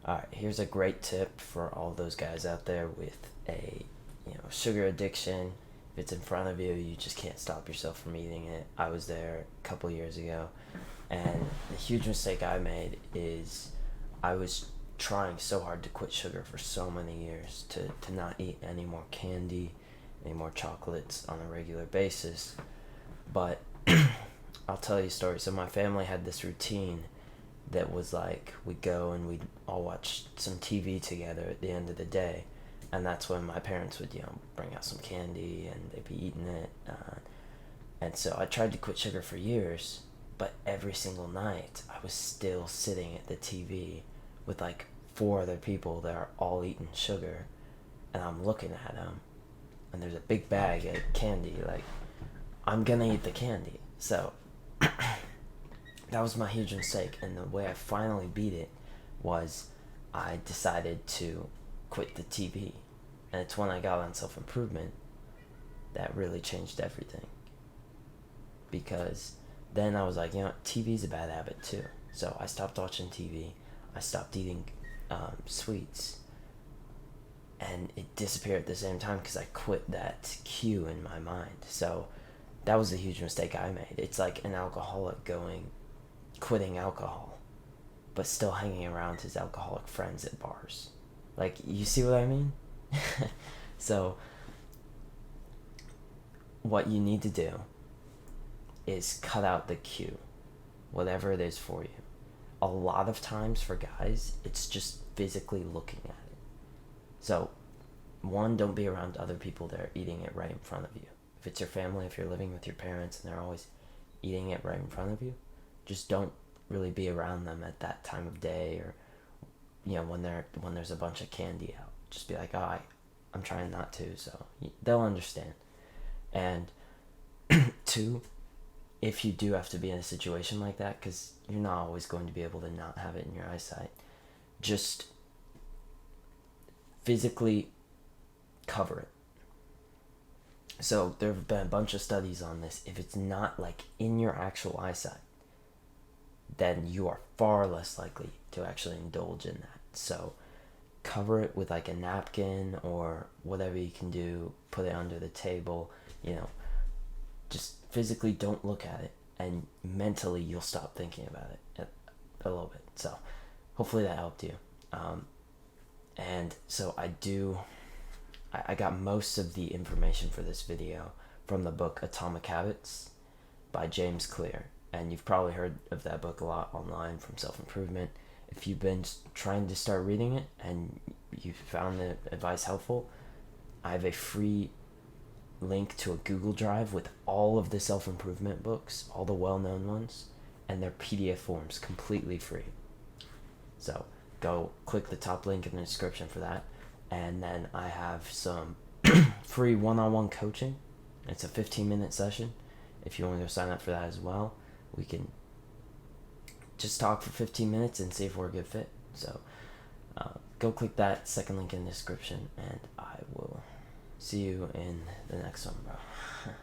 Alright, here's a great tip for all those guys out there with a sugar addiction. If it's in front of you, you just can't stop yourself from eating it. I was there a couple years ago, and the huge mistake I made is I was trying so hard to quit sugar for so many years, to not eat any more candy, any more chocolates on a regular basis. But I'll tell you a story. So my family had this routine that was like we'd go and we'd all watch some TV together at the end of the day, and that's when my parents would bring out some candy and they'd be eating it. And so I tried to quit sugar for years, but every single night I was still sitting at the TV with like four other people that are all eating sugar, and I'm looking at them, and there's a big bag of candy. Like, I'm gonna eat the candy. So that was my huge mistake, and the way I finally beat it was I decided to quit the TV, and it's when I got on self-improvement that really changed everything, because then I was like, TV's a bad habit too. So I stopped watching TV, I stopped eating sweets, and it disappeared at the same time because I quit that cue in my mind. So that was a huge mistake I made. It's like an alcoholic quitting alcohol, but still hanging around his alcoholic friends at bars. Like, you see what I mean? So what you need to do is cut out the cue, whatever it is for you. A lot of times for guys, it's just physically looking at it. So, one, don't be around other people that are eating it right in front of you. If it's your family, if you're living with your parents and they're always eating it right in front of you, just don't really be around them at that time of day, or when there's a bunch of candy out. Just be like, I'm trying not to, so they'll understand. And two, if you do have to be in a situation like that, because you're not always going to be able to not have it in your eyesight, just physically cover it. So there have been a bunch of studies on this. If it's not like in your actual eyesight, then you are far less likely to actually indulge in that. So cover it with like a napkin or whatever you can do. Put it under the table. Just physically don't look at it, and mentally you'll stop thinking about it a little bit. So hopefully that helped you. And so I got most of the information for this video from the book Atomic Habits by James Clear. And you've probably heard of that book a lot online from self-improvement. If you've been trying to start reading it and you found the advice helpful, I have a free link to a Google Drive with all of the self-improvement books, all the well-known ones, and their PDF forms completely free. So go click the top link in the description for that. And then I have some free one-on-one coaching. It's a 15-minute session. If you want to go sign up for that as well, we can just talk for 15 minutes and see if we're a good fit. So go click that second link in the description, and I will see you in the next one, bro.